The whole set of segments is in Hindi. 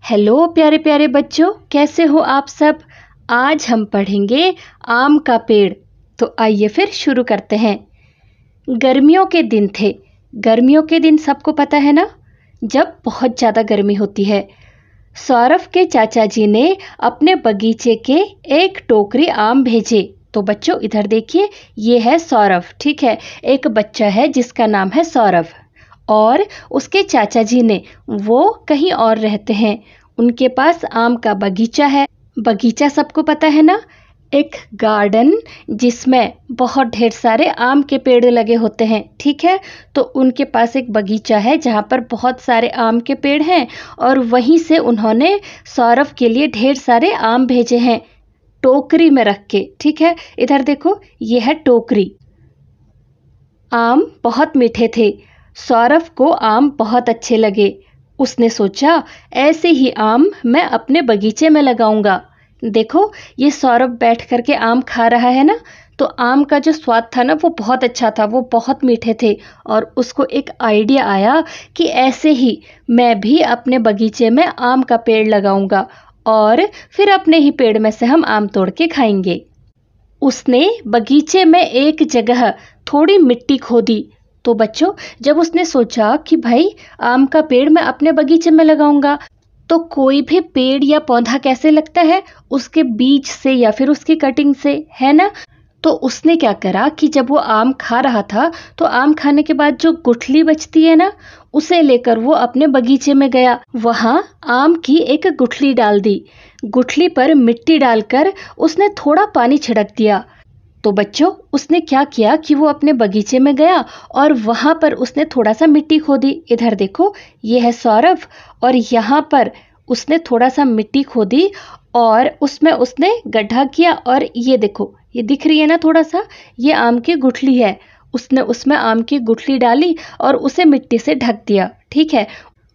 हेलो प्यारे प्यारे बच्चों, कैसे हो आप सब। आज हम पढ़ेंगे आम का पेड़। तो आइए फिर शुरू करते हैं। गर्मियों के दिन थे। गर्मियों के दिन सबको पता है ना, जब बहुत ज़्यादा गर्मी होती है। सौरभ के चाचा जी ने अपने बगीचे के एक टोकरी आम भेजे। तो बच्चों इधर देखिए, ये है सौरभ। ठीक है, एक बच्चा है जिसका नाम है सौरभ, और उसके चाचा जी ने वो कहीं और रहते हैं। उनके पास आम का बगीचा है। बगीचा सबको पता है ना, एक गार्डन जिसमें बहुत ढेर सारे आम के पेड़ लगे होते हैं। ठीक है, तो उनके पास एक बगीचा है जहाँ पर बहुत सारे आम के पेड़ हैं, और वहीं से उन्होंने सौरभ के लिए ढेर सारे आम भेजे हैं टोकरी में रख के। ठीक है, इधर देखो, ये है टोकरी। आम बहुत मीठे थे। सौरभ को आम बहुत अच्छे लगे। उसने सोचा, ऐसे ही आम मैं अपने बगीचे में लगाऊंगा। देखो, ये सौरभ बैठ करके आम खा रहा है ना, तो आम का जो स्वाद था ना, वो बहुत अच्छा था, वो बहुत मीठे थे। और उसको एक आइडिया आया कि ऐसे ही मैं भी अपने बगीचे में आम का पेड़ लगाऊंगा, और फिर अपने ही पेड़ में से हम आम तोड़ के खाएंगे। उसने बगीचे में एक जगह थोड़ी मिट्टी खोदी। तो बच्चों, जब उसने सोचा कि भाई आम का पेड़ मैं अपने बगीचे में लगाऊंगा, तो कोई भी पेड़ या पौधा कैसे लगता है, उसके बीज से या फिर उसकी कटिंग से, है ना। तो उसने क्या करा कि जब वो आम खा रहा था, तो आम खाने के बाद जो गुठली बचती है ना, उसे लेकर वो अपने बगीचे में गया। वहां आम की एक गुठली डाल दी। गुठली पर मिट्टी डालकर उसने थोड़ा पानी छिड़क दिया। तो बच्चों, उसने क्या किया कि वो अपने बगीचे में गया और वहां पर उसने थोड़ा सा मिट्टी खोदी। इधर देखो, ये है सौरभ, और यहाँ पर उसने थोड़ा सा मिट्टी खोदी और उसमें उसने गड्ढा किया। और ये देखो, ये दिख रही है ना थोड़ा सा, ये आम की गुठली है। उसने उसमें आम की गुठली डाली और उसे मिट्टी से ढक दिया। ठीक है,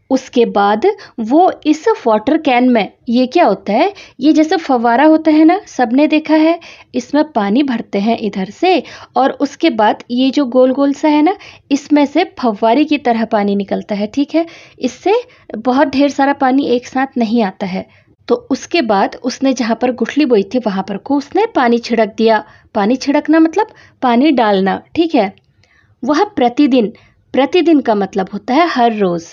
उसके बाद वो इस वाटर कैन में, ये क्या होता है, ये जैसे फव्वारा होता है ना, सबने देखा है, इसमें पानी भरते हैं इधर से, और उसके बाद ये जो गोल गोल सा है ना, इसमें से फव्वारे की तरह पानी निकलता है। ठीक है, इससे बहुत ढेर सारा पानी एक साथ नहीं आता है। तो उसके बाद उसने जहाँ पर गुठली बोई थी वहां पर को उसने पानी छिड़क दिया। पानी छिड़कना मतलब पानी डालना। ठीक है, वह प्रतिदिन, प्रतिदिन का मतलब होता है हर रोज,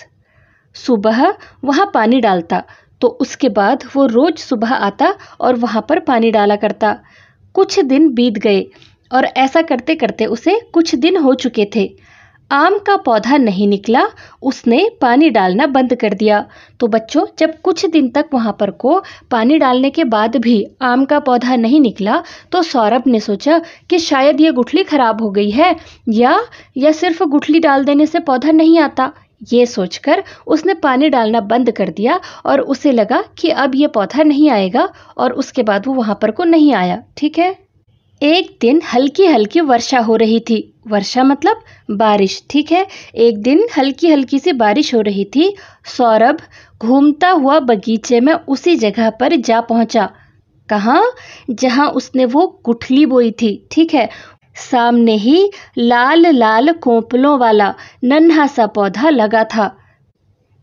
सुबह वहाँ पानी डालता। तो उसके बाद वो रोज सुबह आता और वहाँ पर पानी डाला करता। कुछ दिन बीत गए और ऐसा करते करते उसे कुछ दिन हो चुके थे। आम का पौधा नहीं निकला। उसने पानी डालना बंद कर दिया। तो बच्चों, जब कुछ दिन तक वहाँ पर को पानी डालने के बाद भी आम का पौधा नहीं निकला, तो सौरभ ने सोचा कि शायद ये गुठली खराब हो गई है, या सिर्फ गुठली डाल देने से पौधा नहीं आता। ये सोचकर उसने पानी डालना बंद कर दिया और उसे लगा कि अब ये पौधा नहीं आएगा, और उसके बाद वो वहां पर को नहीं आया। ठीक है, एक दिन हल्की हल्की वर्षा हो रही थी। वर्षा मतलब बारिश। ठीक है, एक दिन हल्की हल्की सी बारिश हो रही थी। सौरभ घूमता हुआ बगीचे में उसी जगह पर जा पहुंचा। कहाँ? जहां उसने वो गुठली बोई थी। ठीक है, सामने ही लाल लाल कोंपलों वाला नन्हा सा पौधा लगा था।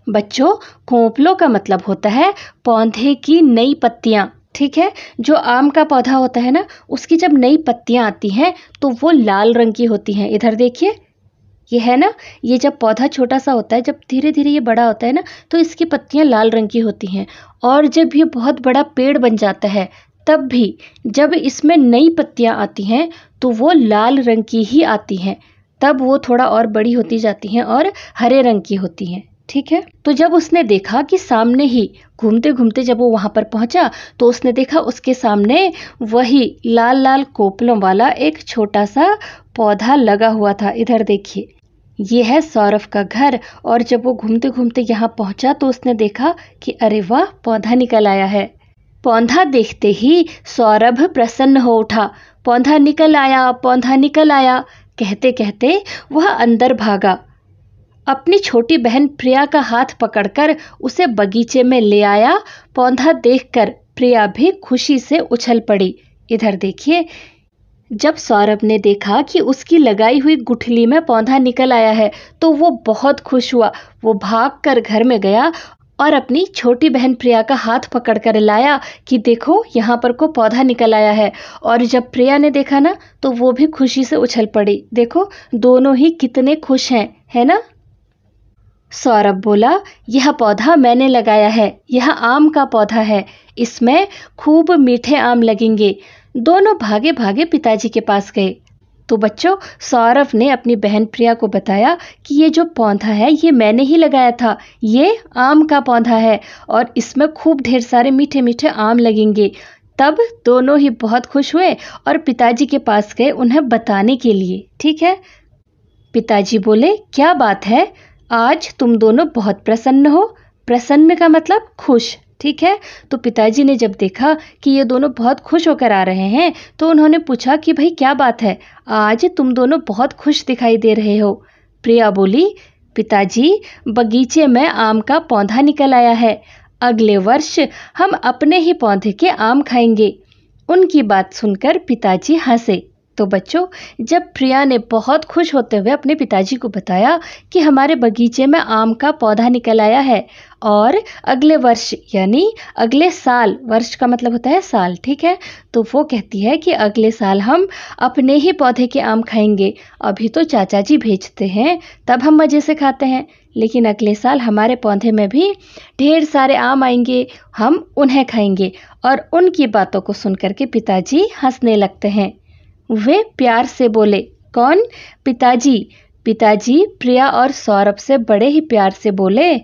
बच्चों, कोंपलों का मतलब होता है पौधे की नई पत्तियां। ठीक है, जो आम का पौधा होता है ना, उसकी जब नई पत्तियां आती हैं तो वो लाल रंग की होती हैं। इधर देखिए, ये है ना, ये जब पौधा छोटा सा होता है, जब धीरे धीरे ये बड़ा होता है ना, तो इसकी पत्तियां लाल रंग की होती हैं। और जब ये बहुत बड़ा पेड़ बन जाता है, तब भी जब इसमें नई पत्तियां आती हैं तो वो लाल रंग की ही आती हैं। तब वो थोड़ा और बड़ी होती जाती हैं और हरे रंग की होती हैं। ठीक है, तो जब उसने देखा कि सामने ही, घूमते घूमते जब वो वहां पर पहुंचा, तो उसने देखा उसके सामने वही लाल लाल कोपलों वाला एक छोटा सा पौधा लगा हुआ था। इधर देखिए, ये है सौरभ का घर। और जब वो घूमते घूमते यहाँ पहुंचा, तो उसने देखा कि अरे वाह, पौधा निकल आया है। पौधा देखते ही सौरभ प्रसन्न हो उठा। पौधा निकल आया, पौधा निकल आया, कहते कहते वह अंदर भागा। अपनी छोटी बहन प्रिया का हाथ पकड़कर उसे बगीचे में ले आया। पौधा देखकर प्रिया भी खुशी से उछल पड़ी। इधर देखिए, जब सौरभ ने देखा कि उसकी लगाई हुई गुठली में पौधा निकल आया है, तो वो बहुत खुश हुआ। वो भागकर घर में गया और अपनी छोटी बहन प्रिया का हाथ पकड़ कर लाया कि देखो यहाँ पर को पौधा निकल आया है। और जब प्रिया ने देखा ना तो वो भी खुशी से उछल पड़ी। देखो दोनों ही कितने खुश हैं, है ना। सौरभ बोला, यह पौधा मैंने लगाया है, यह आम का पौधा है, इसमें खूब मीठे आम लगेंगे। दोनों भागे भागे पिताजी के पास गए। तो बच्चों, सौरभ ने अपनी बहन प्रिया को बताया कि ये जो पौधा है ये मैंने ही लगाया था, ये आम का पौधा है और इसमें खूब ढेर सारे मीठे मीठे आम लगेंगे। तब दोनों ही बहुत खुश हुए और पिताजी के पास गए उन्हें बताने के लिए। ठीक है। पिताजी बोले, क्या बात है, आज तुम दोनों बहुत प्रसन्न हो। प्रसन्न का मतलब खुश। ठीक है। तो पिताजी ने जब देखा कि ये दोनों बहुत खुश होकर आ रहे हैं तो उन्होंने पूछा कि भाई क्या बात है, आज तुम दोनों बहुत खुश दिखाई दे रहे हो। प्रिया बोली, पिताजी बगीचे में आम का पौधा निकल आया है, अगले वर्ष हम अपने ही पौधे के आम खाएंगे। उनकी बात सुनकर पिताजी हंसे। तो बच्चों, जब प्रिया ने बहुत खुश होते हुए अपने पिताजी को बताया कि हमारे बगीचे में आम का पौधा निकल आया है और अगले वर्ष यानी अगले साल, वर्ष का मतलब होता है साल, ठीक है, तो वो कहती है कि अगले साल हम अपने ही पौधे के आम खाएंगे। अभी तो चाचा जी भेजते हैं तब हम मज़े से खाते हैं, लेकिन अगले साल हमारे पौधे में भी ढेर सारे आम आएंगे, हम उन्हें खाएंगे। और उनकी बातों को सुनकर के पिताजी हंसने लगते हैं। वे प्यार से बोले, कौन? पिताजी। पिताजी प्रिया और सौरभ से बड़े ही प्यार से बोले,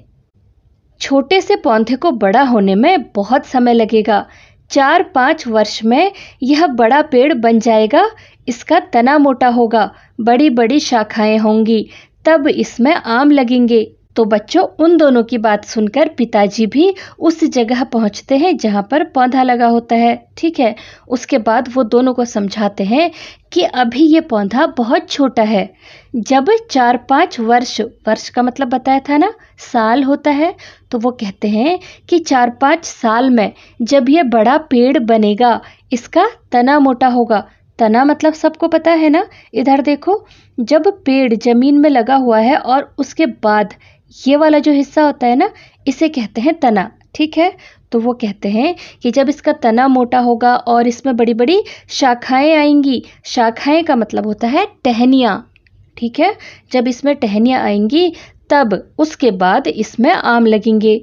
छोटे से पौधे को बड़ा होने में बहुत समय लगेगा, 4-5 वर्ष में यह बड़ा पेड़ बन जाएगा, इसका तना मोटा होगा, बड़ी बड़ी शाखाएं होंगी, तब इसमें आम लगेंगे। तो बच्चों, उन दोनों की बात सुनकर पिताजी भी उस जगह पहुंचते हैं जहां पर पौधा लगा होता है। ठीक है। उसके बाद वो दोनों को समझाते हैं कि अभी ये पौधा बहुत छोटा है, जब 4-5 वर्ष, वर्ष का मतलब बताया था ना, साल होता है, तो वो कहते हैं कि 4-5 साल में जब ये बड़ा पेड़ बनेगा, इसका तना मोटा होगा। तना मतलब सबको पता है ना। इधर देखो, जब पेड़ जमीन में लगा हुआ है और उसके बाद ये वाला जो हिस्सा होता है ना, इसे कहते हैं तना। ठीक है। तो वो कहते हैं कि जब इसका तना मोटा होगा और इसमें बड़ी बड़ी शाखाएं आएंगी, शाखाएं का मतलब होता है टहनियाँ। ठीक है। जब इसमें टहनियाँ आएंगी तब उसके बाद इसमें आम लगेंगे।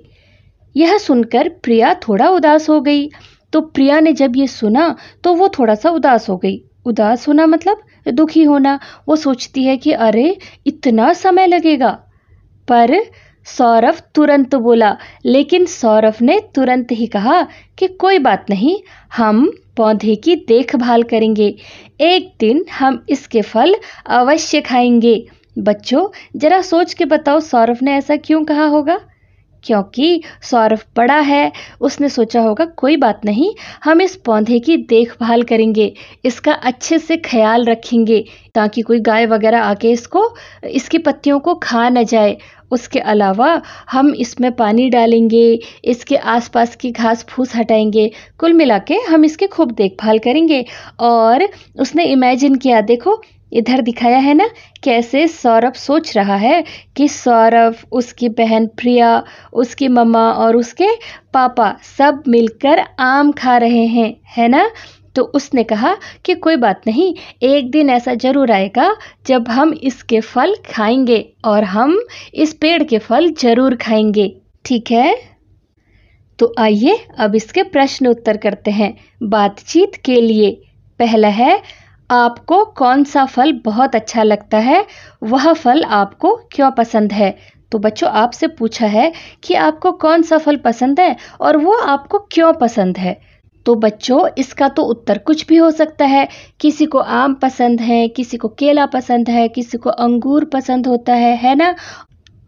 यह सुनकर प्रिया थोड़ा उदास हो गई। तो प्रिया ने जब ये सुना तो वो थोड़ा सा उदास हो गई। उदास होना मतलब दुखी होना। वो सोचती है कि अरे इतना समय लगेगा। पर सौरभ तुरंत बोला, लेकिन सौरभ ने तुरंत ही कहा कि कोई बात नहीं, हम पौधे की देखभाल करेंगे, एक दिन हम इसके फल अवश्य खाएंगे। बच्चों, जरा सोच के बताओ सौरभ ने ऐसा क्यों कहा होगा? क्योंकि सौरभ बड़ा है, उसने सोचा होगा कोई बात नहीं, हम इस पौधे की देखभाल करेंगे, इसका अच्छे से ख्याल रखेंगे ताकि कोई गाय वगैरह आके इसकी पत्तियों को खा न जाए। उसके अलावा हम इसमें पानी डालेंगे, इसके आसपास की घास फूस हटाएंगे, कुल मिला के हम इसकी खूब देखभाल करेंगे। और उसने इमेजिन किया, देखो इधर दिखाया है ना, कैसे सौरभ सोच रहा है कि सौरभ, उसकी बहन प्रिया, उसकी मम्मा और उसके पापा सब मिलकर आम खा रहे हैं, है ना। तो उसने कहा कि कोई बात नहीं, एक दिन ऐसा जरूर आएगा जब हम इसके फल खाएंगे और हम इस पेड़ के फल जरूर खाएंगे। ठीक है। तो आइए अब इसके प्रश्न उत्तर करते हैं बातचीत के लिए। पहला है, आपको कौन सा फल बहुत अच्छा लगता है, वह फल आपको क्यों पसंद है? तो बच्चों, आपसे पूछा है कि आपको कौन सा फल पसंद है और वो आपको क्यों पसंद है। तो बच्चों, इसका तो उत्तर कुछ भी हो सकता है। किसी को आम पसंद है, किसी को केला पसंद है, किसी को अंगूर पसंद होता है ना।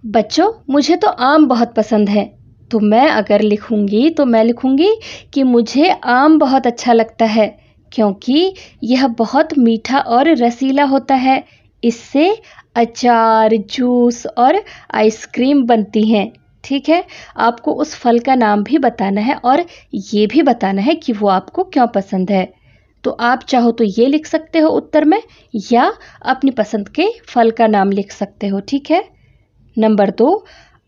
बच्चों, मुझे तो आम बहुत पसंद है, तो मैं अगर लिखूंगी तो मैं लिखूंगी कि मुझे आम बहुत अच्छा लगता है, क्योंकि यह बहुत मीठा और रसीला होता है। इससे अचार, जूस और आइसक्रीम बनती हैं। ठीक है। आपको उस फल का नाम भी बताना है और ये भी बताना है कि वो आपको क्यों पसंद है। तो आप चाहो तो ये लिख सकते हो उत्तर में, या अपनी पसंद के फल का नाम लिख सकते हो। ठीक है। नंबर 2,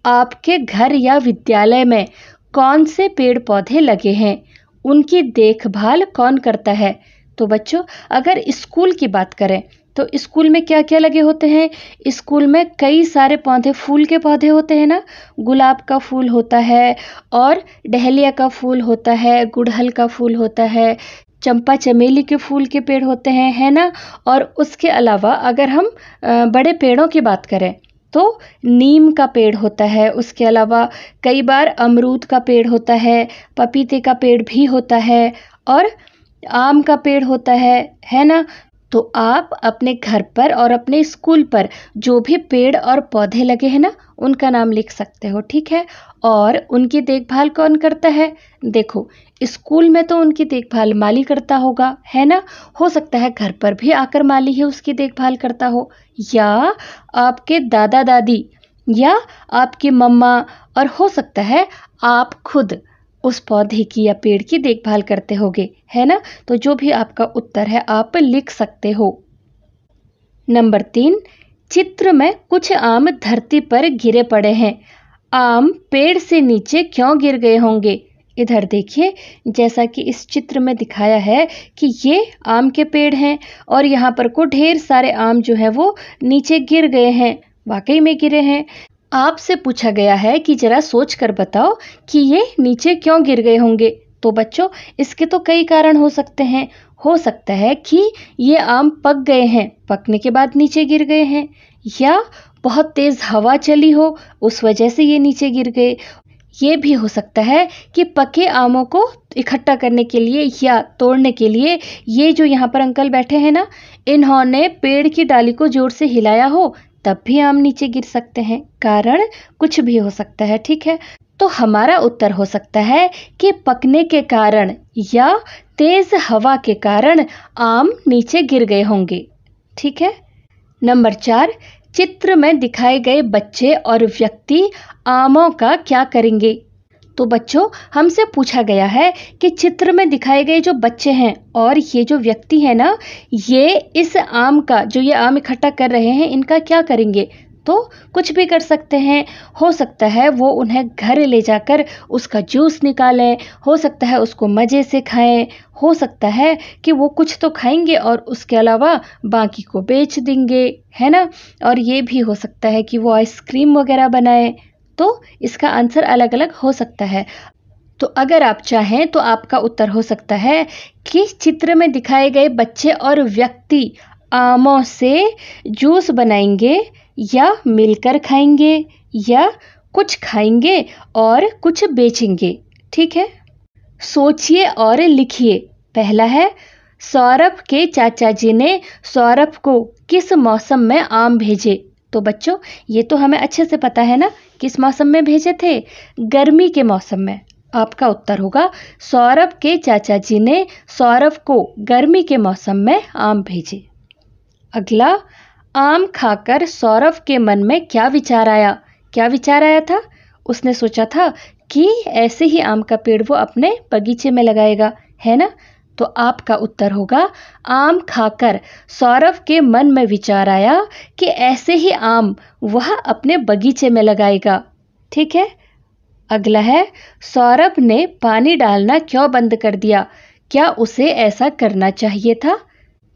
आपके घर या विद्यालय में कौन से पेड़ पौधे लगे हैं, उनकी देखभाल कौन करता है। तो बच्चों, अगर स्कूल की बात करें तो स्कूल में क्या क्या लगे होते हैं। स्कूल में कई सारे पौधे, फूल के पौधे होते हैं ना। गुलाब का फूल होता है और डहलिया का फूल होता है, गुड़हल का फूल होता है, चंपा चमेली के फूल के पेड़ होते हैं, है ना। और उसके अलावा अगर हम बड़े पेड़ों की बात करें तो नीम का पेड़ होता है। उसके अलावा कई बार अमरूद का पेड़ होता है, पपीते का पेड़ भी होता है और आम का पेड़ होता है ना। तो आप अपने घर पर और अपने स्कूल पर जो भी पेड़ और पौधे लगे हैं ना, उनका नाम लिख सकते हो, ठीक है। और उनकी देखभाल कौन करता है। देखो, स्कूल में तो उनकी देखभाल माली करता होगा, है ना। हो सकता है घर पर भी आकर माली ही उसकी देखभाल करता हो, या आपके दादा दादी, या आपकी मम्मा, और हो सकता है आप खुद उस पौधे की या पेड़ की देखभाल करते होगे, है ना। तो जो भी आपका उत्तर है आप लिख सकते हो। नंबर 3, चित्र में कुछ आम धरती पर गिरे पड़े हैं। आम पेड़ से नीचे क्यों गिर गए होंगे। इधर देखिए, जैसा कि इस चित्र में दिखाया है कि ये आम के पेड़ हैं और यहाँ पर को ढेर सारे आम जो है वो नीचे गिर गए हैं। वाकई में गिरे हैं। आपसे पूछा गया है कि जरा सोच कर बताओ कि ये नीचे क्यों गिर गए होंगे। तो बच्चों, इसके तो कई कारण हो सकते हैं। हो सकता है कि ये आम पक गए हैं, पकने के बाद नीचे गिर गए हैं, या बहुत तेज हवा चली हो, उस वजह से ये नीचे गिर गए। ये भी हो सकता है कि पके आमों को इकट्ठा करने के लिए या तोड़ने के लिए ये जो यहाँ पर अंकल बैठे हैं ना, इन्होंने पेड़ की डाली को जोर से हिलाया हो, तब भी आम नीचे गिर सकते हैं। कारण कुछ भी हो सकता है, ठीक है। तो हमारा उत्तर हो सकता है कि पकने के कारण या तेज हवा के कारण आम नीचे गिर गए होंगे, ठीक है। नंबर 4, चित्र में दिखाए गए बच्चे और व्यक्ति आमों का क्या करेंगे। तो बच्चों, हमसे पूछा गया है कि चित्र में दिखाए गए जो बच्चे हैं और ये जो व्यक्ति है ना, ये इस आम का, जो ये आम इकट्ठा कर रहे हैं, इनका क्या करेंगे। तो कुछ भी कर सकते हैं। हो सकता है वो उन्हें घर ले जाकर उसका जूस निकालें, हो सकता है उसको मज़े से खाएं, हो सकता है कि वो कुछ तो खाएंगे और उसके अलावा बाकी को बेच देंगे, है ना। और ये भी हो सकता है कि वो आइसक्रीम वगैरह बनाएं। तो इसका आंसर अलग अलग हो सकता है। तो अगर आप चाहें तो आपका उत्तर हो सकता है कि चित्र में दिखाए गए बच्चे और व्यक्ति आमों से जूस बनाएंगे, या मिलकर खाएंगे, या कुछ खाएंगे और कुछ बेचेंगे, ठीक है। सोचिए और लिखिए। पहला है, सौरभ के चाचा जी ने सौरभ को किस मौसम में आम भेजे। तो बच्चों, ये तो हमें अच्छे से पता है ना, किस मौसम में भेजे थे। गर्मी के मौसम में। आपका उत्तर होगा सौरभ के चाचा जी ने सौरभ को गर्मी के मौसम में आम भेजे। अगला, आम खाकर सौरभ के मन में क्या विचार आया। क्या विचार आया था। उसने सोचा था कि ऐसे ही आम का पेड़ वो अपने बगीचे में लगाएगा, है ना। तो आपका उत्तर होगा, आम खाकर सौरभ के मन में विचार आया कि ऐसे ही आम वह अपने बगीचे में लगाएगा, ठीक है। अगला है, सौरभ ने पानी डालना क्यों बंद कर दिया। क्या उसे ऐसा करना चाहिए था।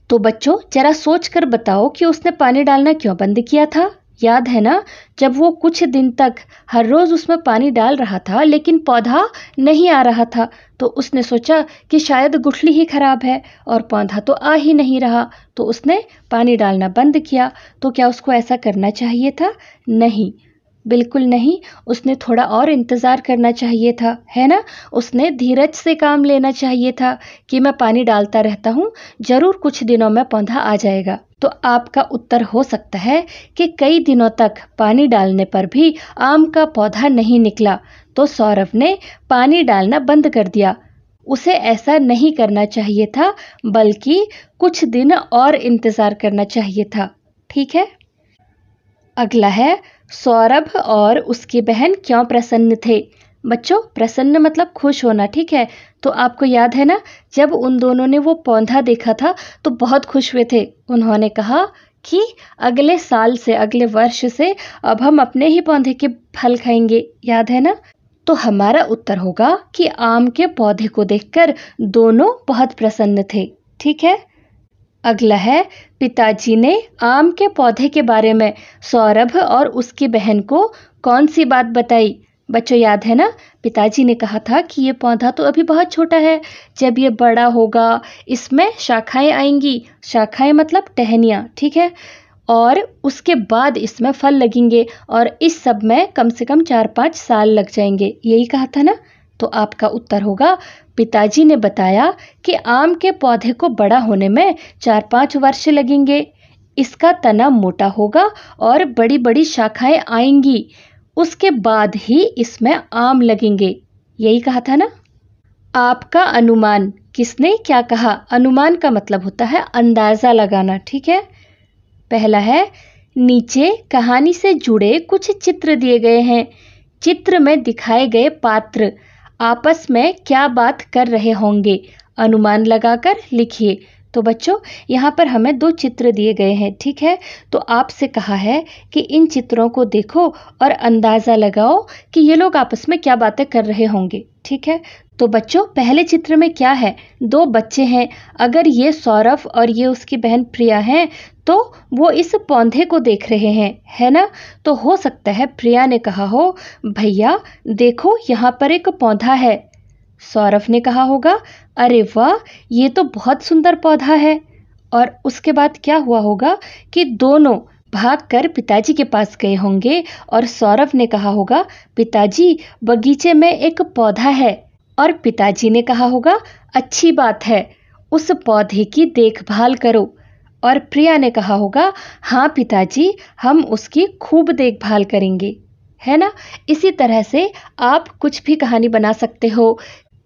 तो बच्चों, जरा सोच कर बताओ कि उसने पानी डालना क्यों बंद किया था। याद है ना, जब वो कुछ दिन तक हर रोज़ उसमें पानी डाल रहा था लेकिन पौधा नहीं आ रहा था, तो उसने सोचा कि शायद गुठली ही खराब है और पौधा तो आ ही नहीं रहा, तो उसने पानी डालना बंद किया। तो क्या उसको ऐसा करना चाहिए था। नहीं, बिल्कुल नहीं। उसने थोड़ा और इंतज़ार करना चाहिए था, है ना। उसने धीरज से काम लेना चाहिए था कि मैं पानी डालता रहता हूँ, ज़रूर कुछ दिनों में पौधा आ जाएगा। तो आपका उत्तर हो सकता है कि कई दिनों तक पानी डालने पर भी आम का पौधा नहीं निकला, तो सौरभ ने पानी डालना बंद कर दिया। उसे ऐसा नहीं करना चाहिए था, बल्कि कुछ दिन और इंतज़ार करना चाहिए था, ठीक है। अगला है, सौरभ और उसकी बहन क्यों प्रसन्न थे। बच्चों, प्रसन्न मतलब खुश होना, ठीक है। तो आपको याद है ना, जब उन दोनों ने वो पौधा देखा था तो बहुत खुश हुए थे। उन्होंने कहा कि अगले साल से, अगले वर्ष से अब हम अपने ही पौधे के फल खाएंगे, याद है ना? तो हमारा उत्तर होगा कि आम के पौधे को देखकर दोनों बहुत प्रसन्न थे। ठीक है। अगला है, पिताजी ने आम के पौधे के बारे में सौरभ और उसकी बहन को कौन सी बात बताई? बच्चों याद है ना, पिताजी ने कहा था कि ये पौधा तो अभी बहुत छोटा है, जब ये बड़ा होगा इसमें शाखाएं आएंगी। शाखाएं मतलब टहनियाँ, ठीक है, और उसके बाद इसमें फल लगेंगे और इस सब में कम से कम 4-5 साल लग जाएंगे, यही कहा था ना? तो आपका उत्तर होगा, पिताजी ने बताया कि आम के पौधे को बड़ा होने में 4-5 वर्ष लगेंगे। इसका तना मोटा होगा और बड़ी बड़ी शाखाएं आएंगी, उसके बाद ही इसमें आम लगेंगे, यही कहा था ना? आपका अनुमान, किसने क्या कहा? अनुमान का मतलब होता है अंदाजा लगाना, ठीक है। पहला है, नीचे कहानी से जुड़े कुछ चित्र दिए गए हैं। चित्र में दिखाए गए पात्र आपस में क्या बात कर रहे होंगे? अनुमान लगाकर लिखिए। तो बच्चों यहाँ पर हमें 2 चित्र दिए गए हैं, ठीक है। तो आपसे कहा है कि इन चित्रों को देखो और अंदाज़ा लगाओ कि ये लोग आपस में क्या बातें कर रहे होंगे, ठीक है। तो बच्चों पहले चित्र में क्या है? 2 बच्चे हैं। अगर ये सौरभ और ये उसकी बहन प्रिया हैं तो वो इस पौधे को देख रहे हैं, है ना? तो हो सकता है प्रिया ने कहा हो, भैया देखो यहाँ पर एक पौधा है। सौरभ ने कहा होगा, अरे वाह ये तो बहुत सुंदर पौधा है। और उसके बाद क्या हुआ होगा कि दोनों भागकर पिताजी के पास गए होंगे और सौरभ ने कहा होगा, पिताजी बगीचे में एक पौधा है। और पिताजी ने कहा होगा, अच्छी बात है, उस पौधे की देखभाल करो। और प्रिया ने कहा होगा, हाँ पिताजी हम उसकी खूब देखभाल करेंगे, है ना? इसी तरह से आप कुछ भी कहानी बना सकते हो।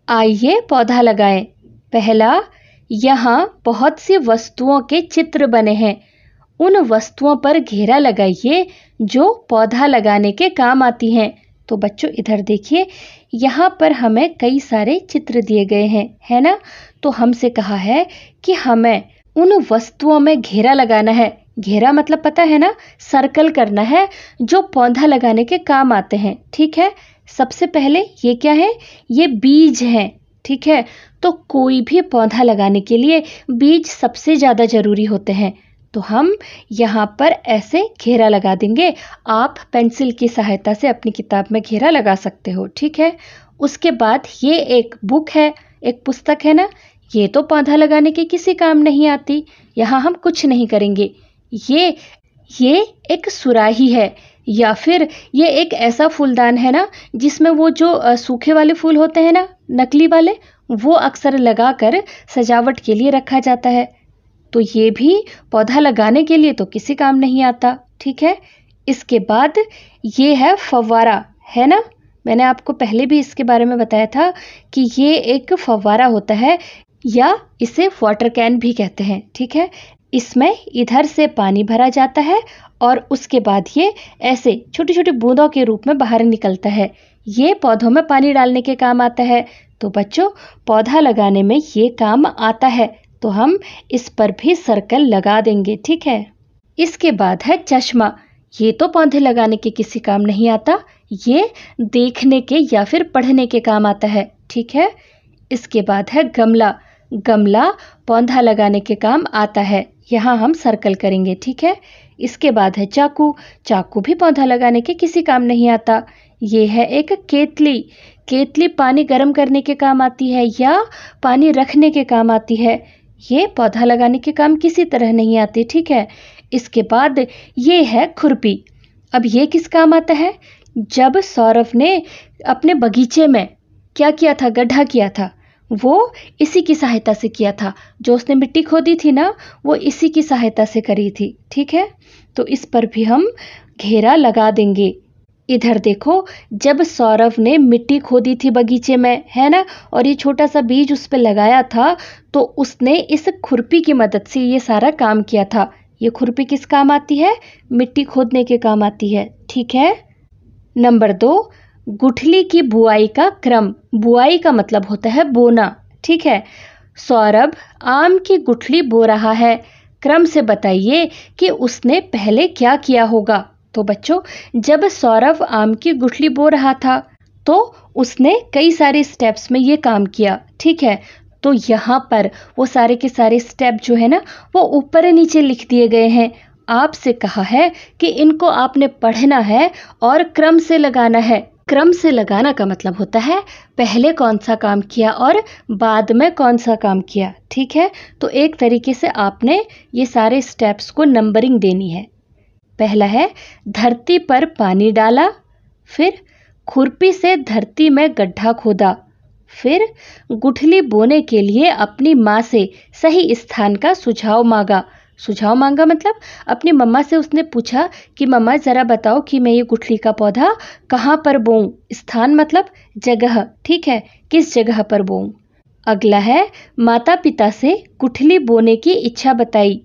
आइए पौधा लगाएं। पहला, यहाँ बहुत सी वस्तुओं के चित्र बने हैं। उन वस्तुओं पर घेरा लगाइए जो पौधा लगाने के काम आती हैं। तो बच्चों इधर देखिए, यहाँ पर हमें कई सारे चित्र दिए गए हैं, है ना? तो हमसे कहा है कि हमें उन वस्तुओं में घेरा लगाना है। घेरा मतलब पता है ना, सर्कल करना है जो पौधा लगाने के काम आते हैं, ठीक है। सबसे पहले ये क्या है? ये बीज हैं, ठीक है। तो कोई भी पौधा लगाने के लिए बीज सबसे ज़्यादा ज़रूरी होते हैं। तो हम यहाँ पर ऐसे घेरा लगा देंगे। आप पेंसिल की सहायता से अपनी किताब में घेरा लगा सकते हो, ठीक है। उसके बाद ये एक बुक है, एक पुस्तक है ना, ये तो पौधा लगाने के किसी काम नहीं आती, यहाँ हम कुछ नहीं करेंगे। ये एक सुराही है, या फिर ये एक ऐसा फूलदान है ना जिसमें वो जो सूखे वाले फूल होते हैं ना, नकली वाले, वो अक्सर लगाकर सजावट के लिए रखा जाता है। तो ये भी पौधा लगाने के लिए तो किसी काम नहीं आता, ठीक है। इसके बाद ये है फव्वारा, है ना? मैंने आपको पहले भी इसके बारे में बताया था कि ये एक फव्वारा होता है, या इसे वाटर कैन भी कहते हैं, ठीक है। इसमें इधर से पानी भरा जाता है और उसके बाद ये ऐसे छोटी छोटी बूंदों के रूप में बाहर निकलता है। ये पौधों में पानी डालने के काम आता है। तो बच्चों पौधा लगाने में ये काम आता है, तो हम इस पर भी सर्कल लगा देंगे, ठीक है। इसके बाद है चश्मा। ये तो पौधे लगाने के किसी काम नहीं आता, ये देखने के या फिर पढ़ने के काम आता है, ठीक है। इसके बाद है गमला। गमला पौधा लगाने के काम आता है, यहाँ हम सर्कल करेंगे, ठीक है। इसके बाद है चाकू। चाकू भी पौधा लगाने के किसी काम नहीं आता। ये है एक केतली। केतली पानी गर्म करने के काम आती है या पानी रखने के काम आती है। ये पौधा लगाने के काम किसी तरह नहीं आती, ठीक है। इसके बाद ये है खुरपी। अब ये किस काम आता है? जब सौरभ ने अपने बगीचे में क्या किया था, गड्ढा किया था, वो इसी की सहायता से किया था। जो उसने मिट्टी खोदी थी ना, वो इसी की सहायता से करी थी, ठीक है। तो इस पर भी हम घेरा लगा देंगे। इधर देखो, जब सौरभ ने मिट्टी खोदी थी बगीचे में, है ना, और ये छोटा सा बीज उस पर लगाया था, तो उसने इस खुरपी की मदद से ये सारा काम किया था। ये खुरपी किस काम आती है? मिट्टी खोदने के काम आती है, ठीक है। नंबर 2, गुठली की बुआई का क्रम। बुआई का मतलब होता है बोना, ठीक है। सौरभ आम की गुठली बो रहा है। क्रम से बताइए कि उसने पहले क्या किया होगा। तो बच्चों, जब सौरभ आम की गुठली बो रहा था तो उसने कई सारे स्टेप्स में ये काम किया, ठीक है। तो यहाँ पर वो सारे के सारे स्टेप जो है ना वो ऊपर नीचे लिख दिए गए हैं। आपसे कहा है कि इनको आपने पढ़ना है और क्रम से लगाना है। क्रम से लगाना का मतलब होता है पहले कौन सा काम किया और बाद में कौन सा काम किया, ठीक है। तो एक तरीके से आपने ये सारे स्टेप्स को नंबरिंग देनी है। पहला है धरती पर पानी डाला, फिर खुरपी से धरती में गड्ढा खोदा, फिर गुठली बोने के लिए अपनी माँ से सही स्थान का सुझाव मांगा। सुझाव मांगा मतलब अपनी मम्मा से उसने पूछा कि मम्मा ज़रा बताओ कि मैं ये गुठली का पौधा कहाँ पर बोऊं। स्थान मतलब जगह, ठीक है, किस जगह पर बोऊं। अगला है माता पिता से गुठली बोने की इच्छा बताई।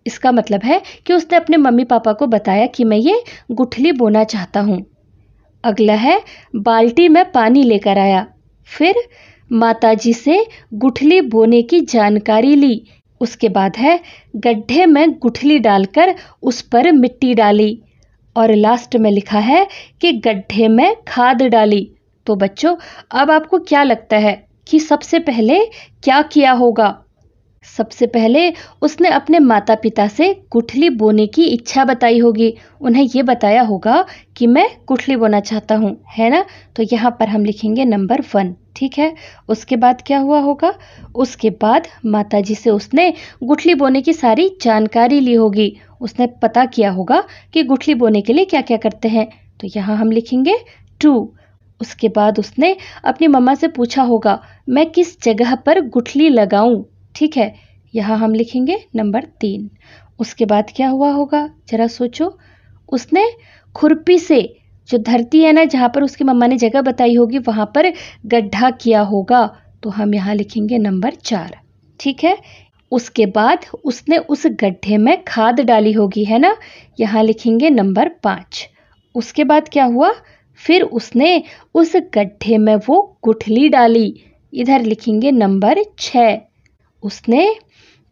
इसका मतलब है कि उसने अपने मम्मी पापा को बताया कि मैं ये गुठली बोना चाहता हूँ। अगला है बाल्टी में पानी लेकर आया, फिर माताजी से गुठली बोने की जानकारी ली। उसके बाद है गड्ढे में गुठली डालकर उस पर मिट्टी डाली और लास्ट में लिखा है कि गड्ढे में खाद डाली। तो बच्चों, अब आपको क्या लगता है कि सबसे पहले क्या किया होगा? सबसे पहले उसने अपने माता पिता से गुठली बोने की इच्छा बताई होगी। उन्हें ये बताया होगा कि मैं गुठली बोना चाहता हूँ, है ना। तो यहाँ पर हम लिखेंगे नंबर 1, ठीक है। उसके बाद क्या हुआ होगा? उसके बाद माताजी से उसने गुठली बोने की सारी जानकारी ली होगी। उसने पता किया होगा कि गुठली बोने के लिए क्या क्या करते हैं। तो यहाँ हम लिखेंगे 2। उसके बाद उसने अपनी मम्मा से पूछा होगा मैं किस जगह पर गुठली लगाऊं, ठीक है। यहाँ हम लिखेंगे नंबर 3। उसके बाद क्या हुआ होगा जरा सोचो। उसने खुरपी से जो धरती है ना जहाँ पर उसकी मम्मा ने जगह बताई होगी वहाँ पर गड्ढा किया होगा। तो हम यहाँ लिखेंगे नंबर 4, ठीक है। उसके बाद उसने उस गड्ढे में खाद डाली होगी, है ना। यहाँ लिखेंगे नंबर 5। उसके बाद क्या हुआ? फिर उसने उस गड्ढे में वो गुठली डाली। इधर लिखेंगे नंबर 6। उसने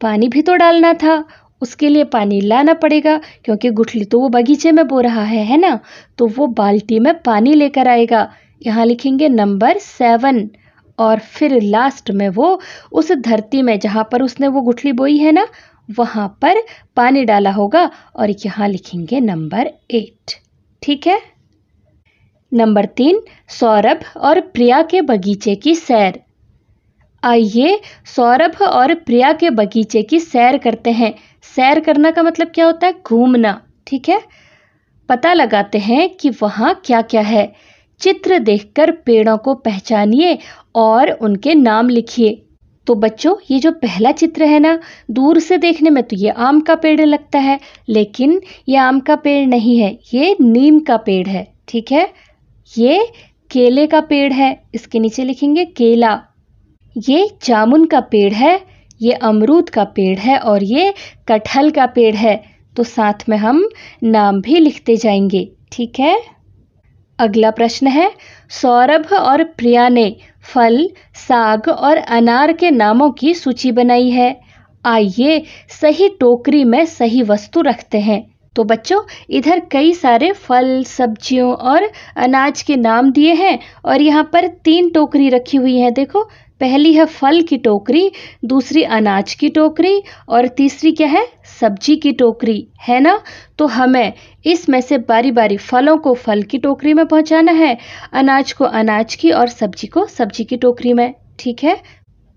पानी भी तो डालना था, उसके लिए पानी लाना पड़ेगा क्योंकि गुठली तो वो बगीचे में बो रहा है ना। तो वो बाल्टी में पानी लेकर आएगा। यहाँ लिखेंगे नंबर 7। और फिर लास्ट में वो उस धरती में जहाँ पर उसने वो गुठली बोई है ना वहाँ पर पानी डाला होगा और यहाँ लिखेंगे नंबर 8, ठीक है। नंबर 3 सौरभ और प्रिया के बगीचे की सैर। आइए सौरभ और प्रिया के बगीचे की सैर करते हैं। सैर करना का मतलब क्या होता है? घूमना, ठीक है। पता लगाते हैं कि वहाँ क्या क्या है। चित्र देखकर पेड़ों को पहचानिए और उनके नाम लिखिए। तो बच्चों, ये जो पहला चित्र है ना, दूर से देखने में तो ये आम का पेड़ लगता है, लेकिन ये आम का पेड़ नहीं है, ये नीम का पेड़ है, ठीक है। ये केले का पेड़ है, इसके नीचे लिखेंगे केला। ये जामुन का पेड़ है, ये अमरूद का पेड़ है और ये कटहल का पेड़ है। तो साथ में हम नाम भी लिखते जाएंगे, ठीक है। अगला प्रश्न है सौरभ और प्रिया ने फल, साग और अनार के नामों की सूची बनाई है। आइए सही टोकरी में सही वस्तु रखते हैं। तो बच्चों, इधर कई सारे फल, सब्जियों और अनाज के नाम दिए हैं और यहाँ पर 3 टोकरी रखी हुई है। देखो, पहली है फल की टोकरी, दूसरी अनाज की टोकरी और तीसरी क्या है? सब्जी की टोकरी, है ना। तो हमें इसमें से बारी बारी फलों को फल की टोकरी में पहुंचाना है, अनाज को अनाज की और सब्जी को सब्जी की टोकरी में, ठीक है।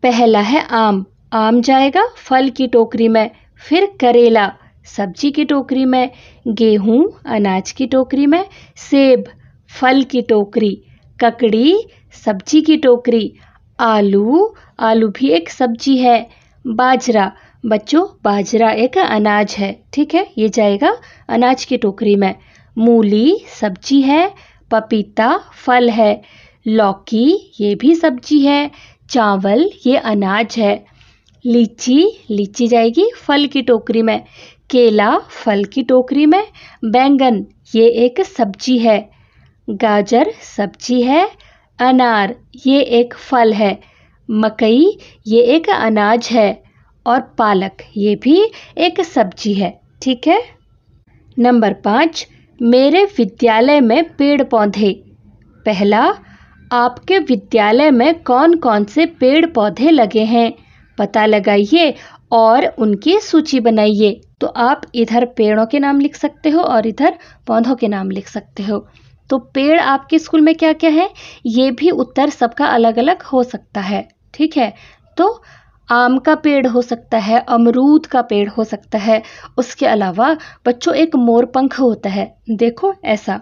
पहला है आम, आम जाएगा फल की टोकरी में। फिर करेला सब्जी की टोकरी में, गेहूं अनाज की टोकरी में, सेब फल की टोकरी, ककड़ी सब्जी की टोकरी, आलू, आलू भी एक सब्जी है, बाजरा, बच्चों बाजरा एक अनाज है, ठीक है, ये जाएगा अनाज की टोकरी में। मूली सब्जी है, पपीता फल है, लौकी ये भी सब्जी है, चावल ये अनाज है, लीची, लीची जाएगी फल की टोकरी में, केला फल की टोकरी में, बैंगन ये एक सब्जी है, गाजर सब्जी है, अनार ये एक फल है, मकई ये एक अनाज है और पालक ये भी एक सब्जी है। ठीक है। नंबर 5, मेरे विद्यालय में पेड़ पौधे। पहला, आपके विद्यालय में कौन कौन से पेड़ पौधे लगे हैं, पता लगाइए और उनकी सूची बनाइए। तो आप इधर पेड़ों के नाम लिख सकते हो और इधर पौधों के नाम लिख सकते हो। तो पेड़ आपके स्कूल में क्या क्या है, ये भी उत्तर सबका अलग अलग हो सकता है। ठीक है। तो आम का पेड़ हो सकता है, अमरूद का पेड़ हो सकता है। उसके अलावा बच्चों एक मोरपंख होता है, देखो ऐसा,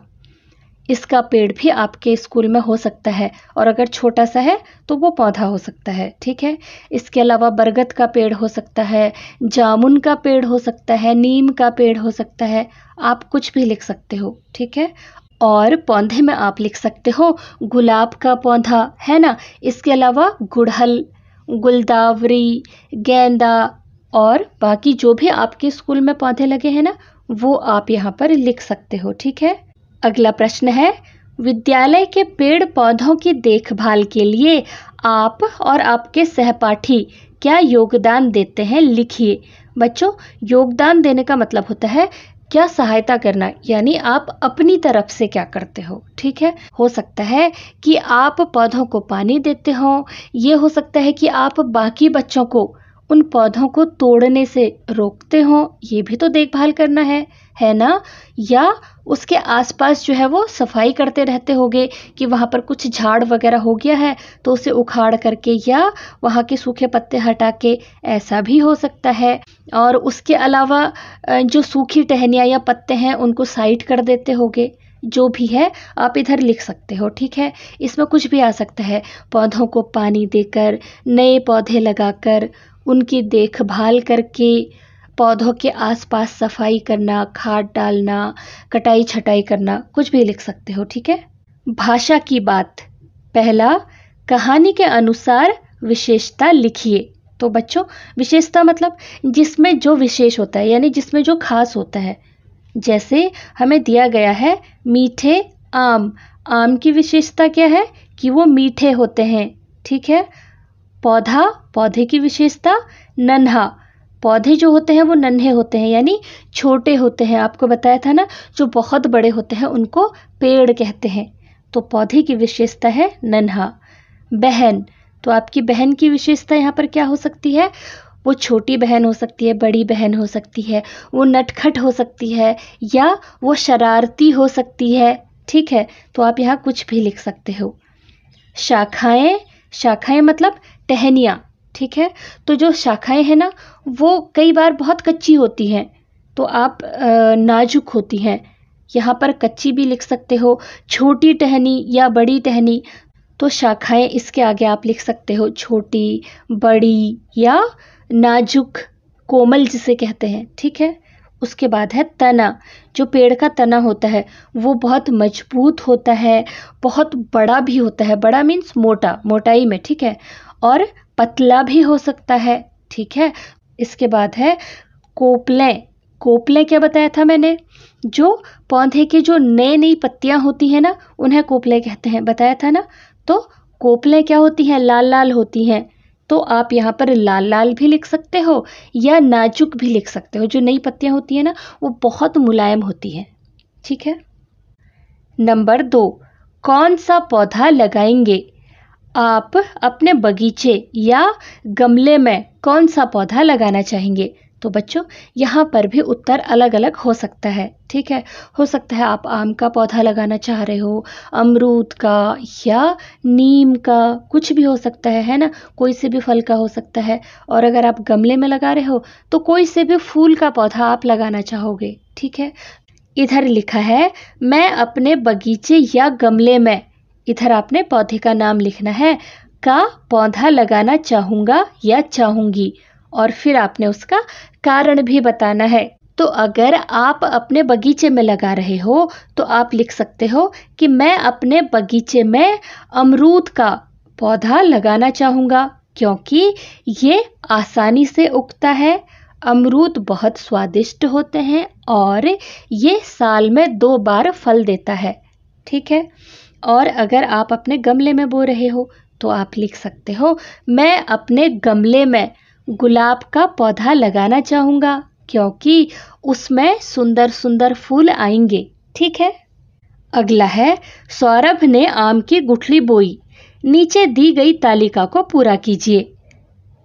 इसका पेड़ भी आपके स्कूल में हो सकता है और अगर छोटा सा है तो वो पौधा हो सकता है। ठीक है। इसके अलावा बरगद का पेड़ हो सकता है, जामुन का पेड़ हो सकता है, नीम का पेड़ हो सकता है, आप कुछ भी लिख सकते हो। ठीक है। और पौधे में आप लिख सकते हो गुलाब का पौधा, है ना। इसके अलावा गुड़हल, गुलदावरी, गेंदा और बाकी जो भी आपके स्कूल में पौधे लगे हैं ना, वो आप यहाँ पर लिख सकते हो। ठीक है। अगला प्रश्न है, विद्यालय के पेड़ पौधों की देखभाल के लिए आप और आपके सहपाठी क्या योगदान देते हैं, लिखिए। बच्चों, योगदान देने का मतलब होता है क्या सहायता करना, यानी आप अपनी तरफ से क्या करते हो। ठीक है। हो सकता है कि आप पौधों को पानी देते हो, ये हो सकता है कि आप बाकी बच्चों को उन पौधों को तोड़ने से रोकते हो, ये भी तो देखभाल करना है ना। या उसके आसपास जो है वो सफाई करते रहते होगे कि वहाँ पर कुछ झाड़ वगैरह हो गया है तो उसे उखाड़ करके या वहाँ के सूखे पत्ते हटा के, ऐसा भी हो सकता है। और उसके अलावा जो सूखी टहनियाँ या पत्ते हैं उनको साइड कर देते होगे, जो भी है आप इधर लिख सकते हो। ठीक है। इसमें कुछ भी आ सकता है, पौधों को पानी देकर, नए पौधे लगाकर, उनकी देखभाल करके, पौधों के आसपास सफाई करना, खाद डालना, कटाई छटाई करना, कुछ भी लिख सकते हो। ठीक है। भाषा की बात। पहला, कहानी के अनुसार विशेषता लिखिए। तो बच्चों, विशेषता मतलब जिसमें जो विशेष होता है, यानी जिसमें जो खास होता है। जैसे हमें दिया गया है मीठे आम, आम की विशेषता क्या है कि वो मीठे होते हैं। ठीक है। पौधा, पौधे की विशेषता नन्हा, पौधे जो होते हैं वो नन्हे होते हैं यानी छोटे होते हैं। आपको बताया था ना, जो बहुत बड़े होते हैं उनको पेड़ कहते हैं। तो पौधे की विशेषता है नन्हा। बहन, तो आपकी बहन की विशेषता यहाँ पर क्या हो सकती है, वो छोटी बहन हो सकती है, बड़ी बहन हो सकती है, वो नटखट हो सकती है या वो शरारती हो सकती है। ठीक है। तो आप यहाँ कुछ भी लिख सकते हो। शाखाएं, शाखाएं मतलब टहनियाँ। ठीक है। तो जो शाखाएं हैं ना, वो कई बार बहुत कच्ची होती हैं, तो आप नाजुक होती हैं, यहाँ पर कच्ची भी लिख सकते हो, छोटी टहनी या बड़ी टहनी। तो शाखाएं इसके आगे आप लिख सकते हो छोटी, बड़ी या नाजुक, कोमल जिसे कहते हैं। ठीक है। उसके बाद है तना, जो पेड़ का तना होता है वो बहुत मजबूत होता है, बहुत बड़ा भी होता है, बड़ा मीन्स मोटा, मोटाई में। ठीक है। और पतला भी हो सकता है। ठीक है। इसके बाद है कोपलें। कोपलें क्या बताया था मैंने, जो पौधे की जो नई नई पत्तियां होती हैं ना, उन्हें कोपलें कहते हैं, बताया था ना। तो कोपलें क्या होती हैं, लाल लाल होती हैं। तो आप यहाँ पर लाल लाल भी लिख सकते हो या नाजुक भी लिख सकते हो। जो नई पत्तियां होती हैं ना, वो बहुत मुलायम होती हैं। ठीक है। नंबर 2, कौन सा पौधा लगाएंगे। आप अपने बगीचे या गमले में कौन सा पौधा लगाना चाहेंगे। तो बच्चों, यहाँ पर भी उत्तर अलग अलग हो सकता है। ठीक है। हो सकता है आप आम का पौधा लगाना चाह रहे हो, अमरूद का या नीम का, कुछ भी हो सकता है ना, कोई से भी फल का हो सकता है। और अगर आप गमले में लगा रहे हो तो कोई से भी फूल का पौधा आप लगाना चाहोगे। ठीक है। इधर लिखा है मैं अपने बगीचे या गमले में, इधर आपने पौधे का नाम लिखना है, का पौधा लगाना चाहूँगा या चाहूँगी, और फिर आपने उसका कारण भी बताना है। तो अगर आप अपने बगीचे में लगा रहे हो तो आप लिख सकते हो कि मैं अपने बगीचे में अमरूद का पौधा लगाना चाहूँगा, क्योंकि ये आसानी से उगता है, अमरूद बहुत स्वादिष्ट होते हैं और ये साल में 2 बार फल देता है। ठीक है। और अगर आप अपने गमले में बो रहे हो तो आप लिख सकते हो मैं अपने गमले में गुलाब का पौधा लगाना चाहूँगा क्योंकि उसमें सुंदर सुंदर फूल आएंगे। ठीक है। अगला है, सौरभ ने आम की गुठली बोई। नीचे दी गई तालिका को पूरा कीजिए।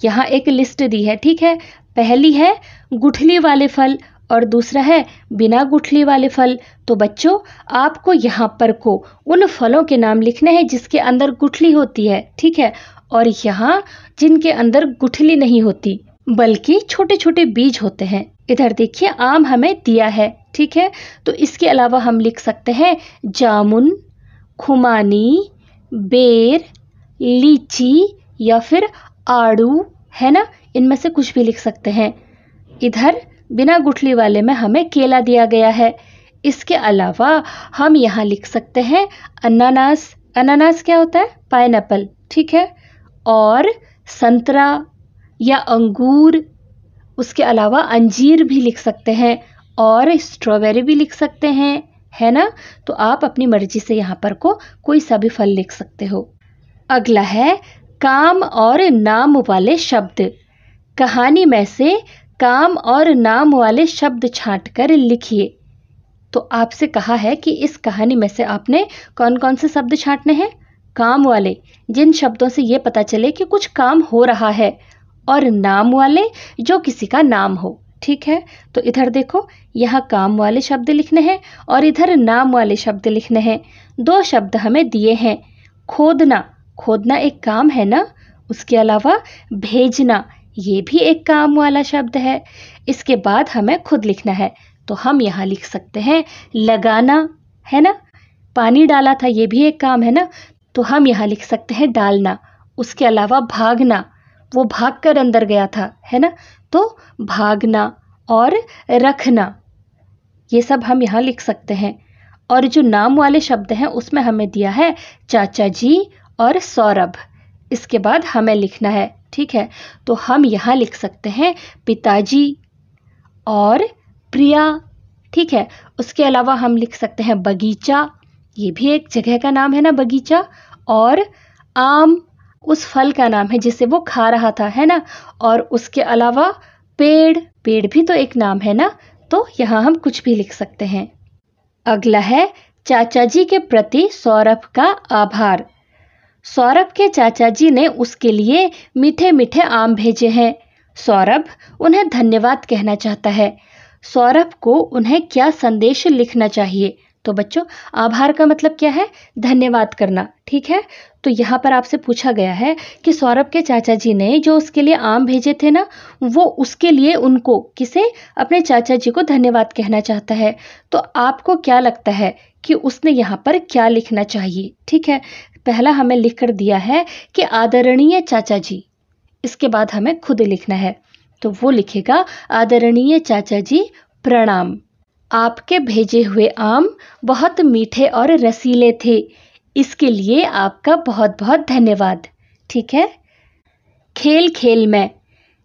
यहाँ एक लिस्ट दी है। ठीक है। पहली है गुठली वाले फल और दूसरा है बिना गुठली वाले फल। तो बच्चों, आपको यहाँ पर को उन फलों के नाम लिखने हैं जिसके अंदर गुठली होती है। ठीक है। और यहाँ जिनके अंदर गुठली नहीं होती बल्कि छोटे छोटे बीज होते हैं। इधर देखिए, आम हमें दिया है। ठीक है। तो इसके अलावा हम लिख सकते हैं जामुन, खुमानी, बेर, लीची या फिर आड़ू, है ना। इनमें से कुछ भी लिख सकते हैं। इधर बिना गुठली वाले में हमें केला दिया गया है। इसके अलावा हम यहाँ लिख सकते हैं अनानास। अनानास क्या होता है? पाइनएप्पल। ठीक है। और संतरा या अंगूर, उसके अलावा अंजीर भी लिख सकते हैं और स्ट्रॉबेरी भी लिख सकते हैं, है ना। तो आप अपनी मर्जी से यहाँ पर को कोई सा भी फल लिख सकते हो। अगला है काम और नाम वाले शब्द। कहानी में से काम और नाम वाले शब्द छांटकर लिखिए। तो आपसे कहा है कि इस कहानी में से आपने कौन कौन से शब्द छांटने हैं? काम वाले, जिन शब्दों से ये पता चले कि कुछ काम हो रहा है, और नाम वाले जो किसी का नाम हो। ठीक है। तो इधर देखो, यहाँ काम वाले शब्द लिखने हैं और इधर नाम वाले शब्द लिखने हैं। दो शब्द हमें दिए हैं। खोदना, खोदना एक काम है ना। उसके अलावा भेजना, ये भी एक काम वाला शब्द है। इसके बाद हमें खुद लिखना है। तो हम यहाँ लिख सकते हैं लगाना, है ना। पानी डाला था, ये भी एक काम है ना। तो हम यहाँ लिख सकते हैं डालना। उसके अलावा भागना, वो भागकर अंदर गया था, है ना। तो भागना और रखना, ये सब हम यहाँ लिख सकते हैं। और जो नाम वाले शब्द हैं उसमें हमें दिया है चाचा जी और सौरभ। इसके बाद हमें लिखना है। ठीक है। तो हम यहाँ लिख सकते हैं पिताजी और प्रिया। ठीक है। उसके अलावा हम लिख सकते हैं बगीचा, ये भी एक जगह का नाम है ना, बगीचा। और आम उस फल का नाम है जिसे वो खा रहा था, है ना। और उसके अलावा पेड़, पेड़ भी तो एक नाम है ना। तो यहाँ हम कुछ भी लिख सकते हैं। अगला है चाचा जी के प्रति सौरभ का आभार। सौरभ के चाचा जी ने उसके लिए मीठे मीठे आम भेजे हैं। सौरभ उन्हें धन्यवाद कहना चाहता है। सौरभ को उन्हें क्या संदेश लिखना चाहिए? तो बच्चों, आभार का मतलब क्या है? धन्यवाद करना। ठीक है। तो यहाँ पर आपसे पूछा गया है कि सौरभ के चाचा जी ने जो उसके लिए आम भेजे थे ना, वो उसके लिए उनको, किसे? अपने चाचा जी को धन्यवाद कहना चाहता है। तो आपको क्या लगता है कि उसने यहाँ पर क्या लिखना चाहिए? ठीक है। पहला हमें लिख कर दिया है कि आदरणीय चाचा जी। इसके बाद हमें खुद लिखना है। तो वो लिखेगा आदरणीय चाचा जी प्रणाम। आपके भेजे हुए आम बहुत मीठे और रसीले थे, इसके लिए आपका बहुत बहुत धन्यवाद। ठीक है। खेल खेल में,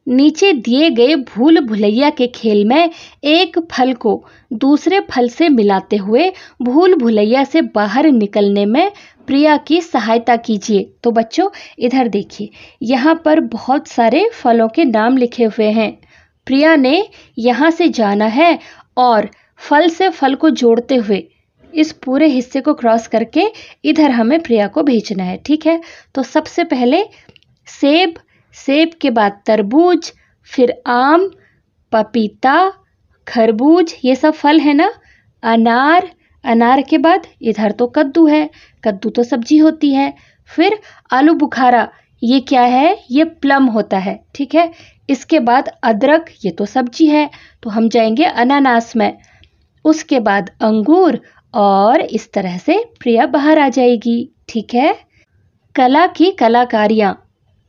नीचे दिए गए भूल भुलैया के खेल में एक फल को दूसरे फल से मिलाते हुए भूल भुलैया से बाहर निकलने में प्रिया की सहायता कीजिए। तो बच्चों, इधर देखिए, यहाँ पर बहुत सारे फलों के नाम लिखे हुए हैं। प्रिया ने यहाँ से जाना है और फल से फल को जोड़ते हुए इस पूरे हिस्से को क्रॉस करके इधर हमें प्रिया को भेजना है। ठीक है। तो सबसे पहले सेब, सेब के बाद तरबूज, फिर आम, पपीता, खरबूज, ये सब फल है ना। अनार, अनार के बाद इधर तो कद्दू है, कद्दू तो सब्जी होती है। फिर आलू बुखारा, ये क्या है? ये प्लम होता है। ठीक है। इसके बाद अदरक, ये तो सब्जी है, तो हम जाएंगे अनानास में। उसके बाद अंगूर, और इस तरह से प्रिया बाहर आ जाएगी। ठीक है। कला की कलाकारियाँ।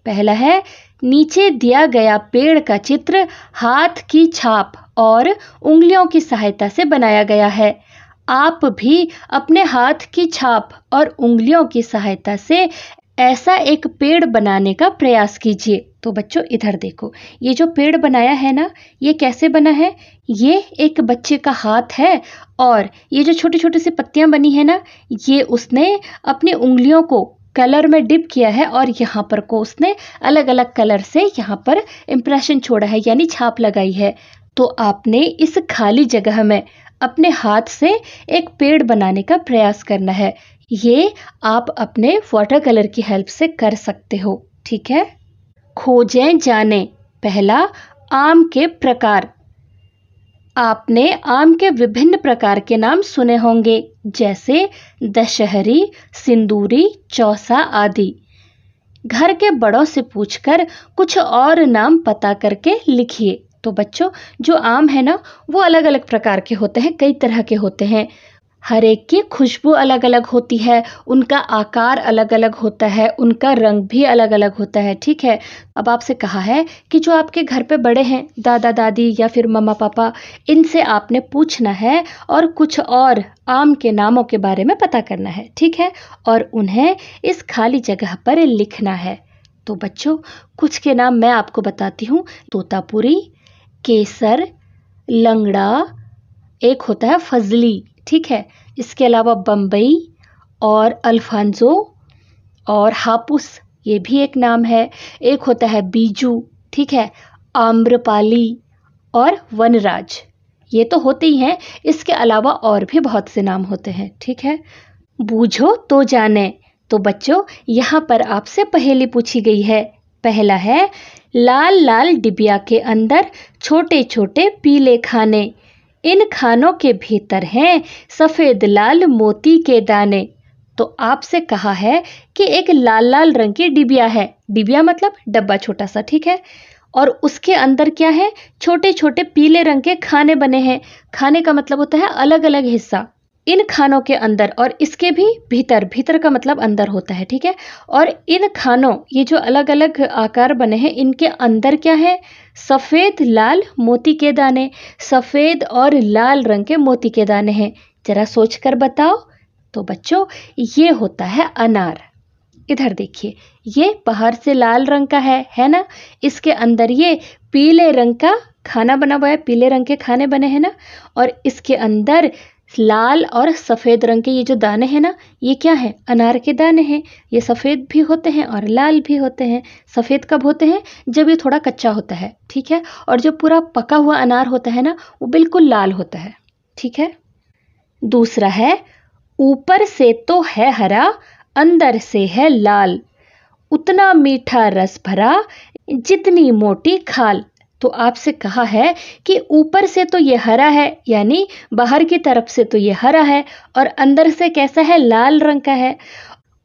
पहला है नीचे दिया गया पेड़ का चित्र हाथ की छाप और उंगलियों की सहायता से बनाया गया है। आप भी अपने हाथ की छाप और उंगलियों की सहायता से ऐसा एक पेड़ बनाने का प्रयास कीजिए। तो बच्चों, इधर देखो, ये जो पेड़ बनाया है ना, ये कैसे बना है? ये एक बच्चे का हाथ है और ये जो छोटी छोटी सी पत्तियां बनी है ना, ये उसने अपनी उंगलियों को कलर में डिप किया है और यहाँ पर को उसने अलग अलग कलर से यहाँ पर इम्प्रेशन छोड़ा है, यानी छाप लगाई है। तो आपने इस खाली जगह में अपने हाथ से एक पेड़ बनाने का प्रयास करना है। ये आप अपने वाटर कलर की हेल्प से कर सकते हो, ठीक है। खोजें जाने। पहला, आम के प्रकार। आपने आम के विभिन्न प्रकार के नाम सुने होंगे, जैसे दशहरी, सिंदूरी, चौसा आदि। घर के बड़ों से पूछकर कुछ और नाम पता करके लिखिए। तो बच्चों, जो आम है ना, वो अलग अलग प्रकार के होते हैं, कई तरह के होते हैं। हर एक की खुशबू अलग अलग होती है, उनका आकार अलग अलग होता है, उनका रंग भी अलग अलग होता है, ठीक है। अब आपसे कहा है कि जो आपके घर पे बड़े हैं, दादा दादी या फिर मम्मा पापा, इनसे आपने पूछना है और कुछ और आम के नामों के बारे में पता करना है, ठीक है, और उन्हें इस खाली जगह पर लिखना है। तो बच्चों, कुछ के नाम मैं आपको बताती हूँ। तोतापुरी, केसर, लंगड़ा, एक होता है फजली, ठीक है। इसके अलावा बम्बई और अल्फांसो और हापुस, ये भी एक नाम है। एक होता है बीजू, ठीक है, आम्रपाली और वनराज, ये तो होते ही हैं। इसके अलावा और भी बहुत से नाम होते हैं, ठीक है। बूझो तो जाने। तो बच्चों, यहाँ पर आपसे पहेली पूछी गई है। पहला है, लाल लाल डिबिया के अंदर छोटे छोटे पीले खाने, इन खानों के भीतर हैं सफ़ेद लाल मोती के दाने। तो आपसे कहा है कि एक लाल लाल रंग की डिबिया है, डिबिया मतलब डब्बा छोटा सा, ठीक है, और उसके अंदर क्या है, छोटे छोटे पीले रंग के खाने बने हैं। खाने का मतलब होता है अलग अलग हिस्सा। इन खानों के अंदर, और इसके भी भीतर, भीतर का मतलब अंदर होता है, ठीक है। और इन खानों, ये जो अलग अलग आकार बने हैं, इनके अंदर क्या है, सफ़ेद लाल मोती के दाने। सफ़ेद और लाल रंग के मोती के दाने हैं। जरा सोच कर बताओ। तो बच्चों, ये होता है अनार। इधर देखिए, ये बाहर से लाल रंग का है ना। इसके अंदर ये पीले रंग का खाना बना हुआ है, पीले रंग के खाने बने हैं ना। और इसके अंदर लाल और सफ़ेद रंग के ये जो दाने हैं ना, ये क्या है, अनार के दाने हैं। ये सफ़ेद भी होते हैं और लाल भी होते हैं। सफ़ेद कब होते हैं, जब ये थोड़ा कच्चा होता है, ठीक है, और जो पूरा पका हुआ अनार होता है ना, वो बिल्कुल लाल होता है, ठीक है। दूसरा है, ऊपर से तो है हरा, अंदर से है लाल, उतना मीठा रस भरा, जितनी मोटी खाल। तो आपसे कहा है कि ऊपर से तो ये हरा है, यानी बाहर की तरफ से तो ये हरा है, और अंदर से कैसा है, लाल रंग का है,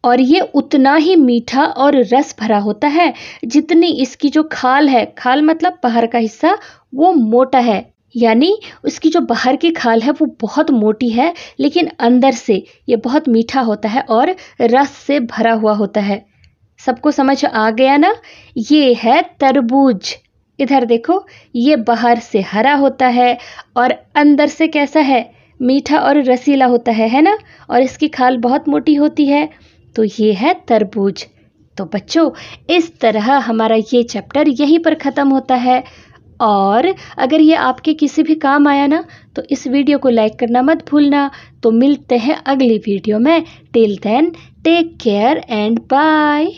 और ये उतना ही मीठा और रस भरा होता है जितनी इसकी जो खाल है, खाल मतलब बाहर का हिस्सा, वो मोटा है। यानी उसकी जो बाहर की खाल है वो बहुत मोटी है, लेकिन अंदर से ये बहुत मीठा होता है और रस से भरा हुआ होता है। सबको समझ आ गया ना। ये है तरबूज। इधर देखो, ये बाहर से हरा होता है और अंदर से कैसा है, मीठा और रसीला होता है ना, और इसकी खाल बहुत मोटी होती है। तो ये है तरबूज। तो बच्चों, इस तरह हमारा ये चैप्टर यहीं पर ख़त्म होता है। और अगर ये आपके किसी भी काम आया ना, तो इस वीडियो को लाइक करना मत भूलना। तो मिलते हैं अगली वीडियो में। Till then, take care and bye.